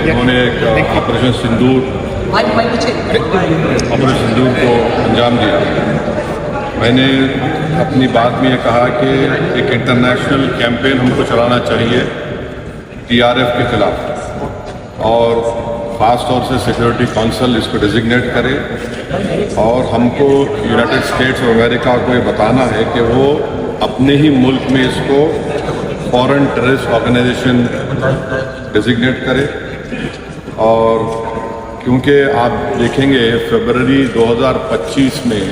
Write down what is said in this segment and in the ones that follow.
انہوں نے ایک آپریشن سندور کو انجام دیا. میں نے اپنی بات میں یہ کہا کہ ایک انٹرنیشنل کیمپین ہم کو چلانا چاہیے ٹی آر ایف کے خلاف، اور خاص طور سے سیکورٹی کونسل اس کو ڈیزگنیٹ کرے، اور ہم کو یونائٹڈ اسٹیٹس اور امریکہ کو یہ بتانا ہے کہ وہ اپنے ہی ملک میں اس کو فورن ٹیررسٹ آرگنائزیشن ڈیزگنیٹ کرے. اور کیونکہ آپ دیکھیں گے فروری 2025 میں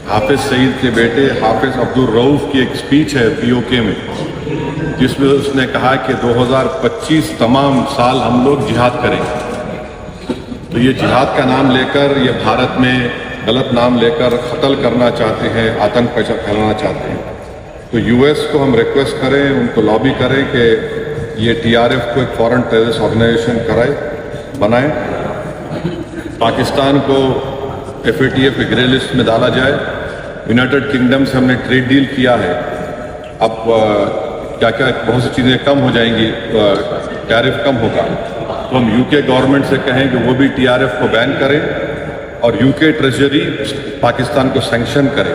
حافظ سعید کے بیٹے حافظ عبدالرؤف کی ایک اسپیچ ہے POK میں، جس میں اس نے کہا کہ 2025 تمام سال ہم لوگ جہاد کریں گے. تو یہ جہاد کا نام لے کر، یہ بھارت میں غلط نام لے کر قتل کرنا چاہتے ہیں، آتنک پھیلانا چاہتے ہیں. تو US کو ہم ریکویسٹ کریں، ان کو لابی کریں کہ یہ TRF کو ایک فورن ٹیررسٹ آرگنائزیشن بنائیں. پاکستان کو FATF کی گرے لسٹ میں ڈالا جائے. یونائٹڈ کنگڈم سے ہم نے ٹریڈ ڈیل کیا ہے، اب کیا بہت سی چیزیں کم ہو جائیں گی، ٹیرف کم ہوگا. تو ہم UK گورنمنٹ سے کہیں کہ وہ بھی TRF کو بین کرے، اور UK ٹریجری پاکستان کو سینکشن کرے.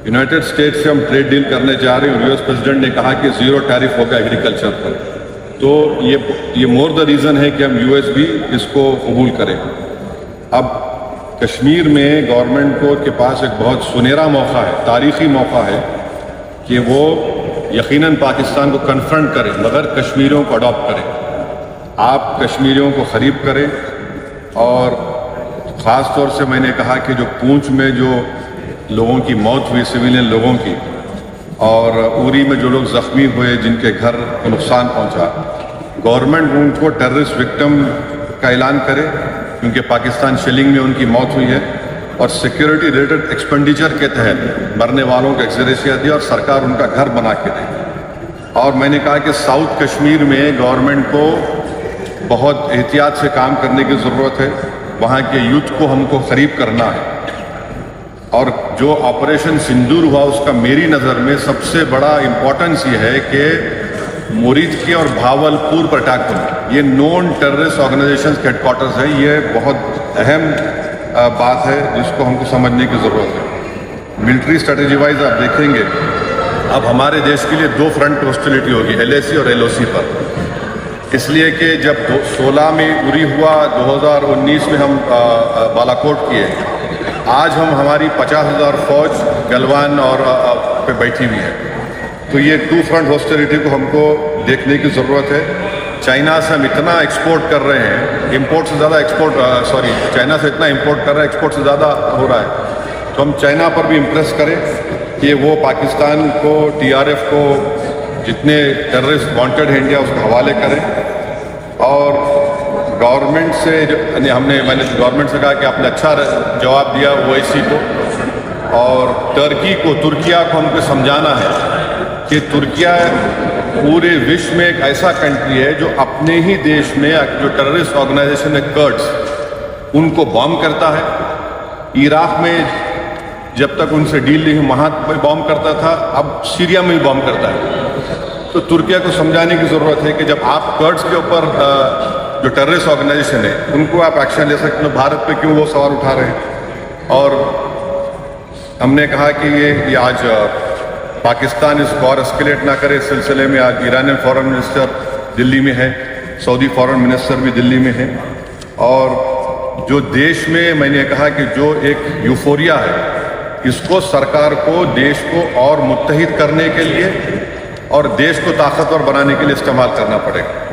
یونائٹڈ اسٹیٹس سے ہم ٹریڈ ڈیل کرنے جا رہے ہیں، اور US پریزیڈنٹ نے کہا کہ 0 ٹیرف ہوگا ایگریکلچر پر. تو یہ مور دا ریزن ہے کہ ہم US بھی اس کو قبول کریں. اب کشمیر میں گورنمنٹ کے پاس ایک بہت سنہرا موقع ہے، تاریخی موقع ہے کہ وہ یقیناً پاکستان کو کنفرنٹ کرے، مگر کشمیریوں کو اڈاپٹ کرے. آپ کشمیریوں کو قریب کریں. اور خاص طور سے میں نے کہا کہ جو پونچھ میں جو لوگوں کی موت ہوئی، سویلین لوگوں کی، اور اوری میں جو لوگ زخمی ہوئے، جن کے گھر کو نقصان پہنچا، گورنمنٹ ان کو ٹیررسٹ وکٹم کا اعلان کرے، کیونکہ پاکستان شیلنگ میں ان کی موت ہوئی ہے، اور سیکیورٹی ریلیٹڈ ایکسپینڈیچر کے تحت مرنے والوں کو ایکسگریشیا دے اور سرکار ان کا گھر بنا کے دے. اور میں نے کہا کہ ساؤتھ کشمیر میں گورنمنٹ کو بہت احتیاط سے کام کرنے کی ضرورت ہے. وہاں کے یوتھ کو ہم کو قریب کرنا ہے. اور جو آپریشن سندور ہوا، اس کا میری نظر میں سب سے بڑا امپورٹنس یہ ہے کہ مورید کے اور بھاولپور پر اٹیک ہونا، یہ نون ٹیررسٹ آرگنائزیشنز کے ہیڈ کوارٹرز ہیں. یہ بہت اہم بات ہے جس کو ہم کو سمجھنے کی ضرورت ہے. ملٹری اسٹریٹجی وائز آپ دیکھیں گے اب ہمارے دیش کے لیے 2 فرنٹ پہ ہاسٹیلٹی ہوگی، LAC اور LOC پر. اس لیے کہ جب 16 میں اری ہوا، 2019 میں ہم بالاکوٹ کیے، آج ہماری 50,000 فوج گلوان اور پہ بیٹھی ہوئی ہے. تو یہ 2 فرنٹ ہاسٹیلٹی کو ہم کو دیکھنے کی ضرورت ہے. چائنا سے ہم اتنا ایکسپورٹ کر رہے ہیں، امپورٹ سے زیادہ چائنا سے اتنا امپورٹ کر رہے ہیں، ایکسپورٹ سے زیادہ ہو رہا ہے. تو ہم چائنا پر بھی امپریس کریں کہ وہ پاکستان کو، TRF کو، جتنے ٹیررسٹ وانٹڈ ہیں انڈیا، اس کو حوالے کریں. اور گورنمنٹ سے میں نے گورنمنٹ سے کہا کہ آپ نے اچھا جواب دیا OIC کو، اور ترکیہ کو ہم کو سمجھانا ہے کہ ترکیہ پورے وشو میں ایک ایسا کنٹری ہے جو اپنے ہی دیش میں جو ٹیررسٹ آرگنائزیشن ہے کرڈز، ان کو بام کرتا ہے. عراق میں جب تک ان سے ڈیل نہیں وہاں بام کرتا تھا، اب سیریا میں بھی بام کرتا ہے. تو ترکیہ کو سمجھانے کی ضرورت ہے کہ جب آپ کرڈز کے اوپر جو ٹیررسٹ آرگنائزیشن ہے ان کو آپ ایکشن لے سکتے ہیں، بھارت پہ کیوں وہ سوال اٹھا رہے ہیں. اور ہم نے کہا کہ یہ آج پاکستان اس کو اور اسکیلیٹ نہ کرے. اس سلسلے میں آج ایرانی فورن منسٹر دلی میں ہے، سعودی فورن منسٹر بھی دلی میں ہے. اور جو دیش میں میں نے کہا کہ جو ایک یوفوریا ہے، اس کو سرکار کو دیش کو اور متحد کرنے کے لیے اور دیش کو طاقتور بنانے کے لیے استعمال کرنا پڑے گا.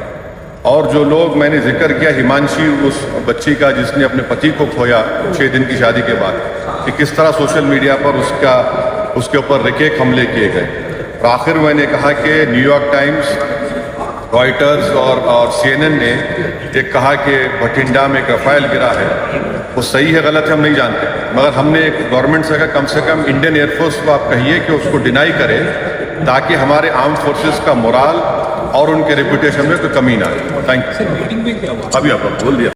اور جو لوگ میں نے ذکر کیا، ہمانشی اس بچی کا جس نے اپنے پتی کو کھویا 6 دن کی شادی کے بعد، کہ کس طرح سوشل میڈیا پر اس کے اوپر ریکیک حملے کیے گئے. اور آخر میں نے کہا کہ نیو یارک ٹائمز، رائٹرز اور CNN نے ایک کہا کہ بھٹنڈا میں ایک رفائل گرا ہے. وہ صحیح ہے غلط ہے ہم نہیں جانتے، مگر ہم نے ایک گورنمنٹ سے کہا کم سے کم انڈین ایئر فورس کو آپ کہیے کہ اس کو ڈینائی کرے، تاکہ ہمارے آرم فورسز کا مورال اور ان کے ریپوٹیشن میں کوئی کمی نہ آئے. Thank you. ابھی آپ بول دیا.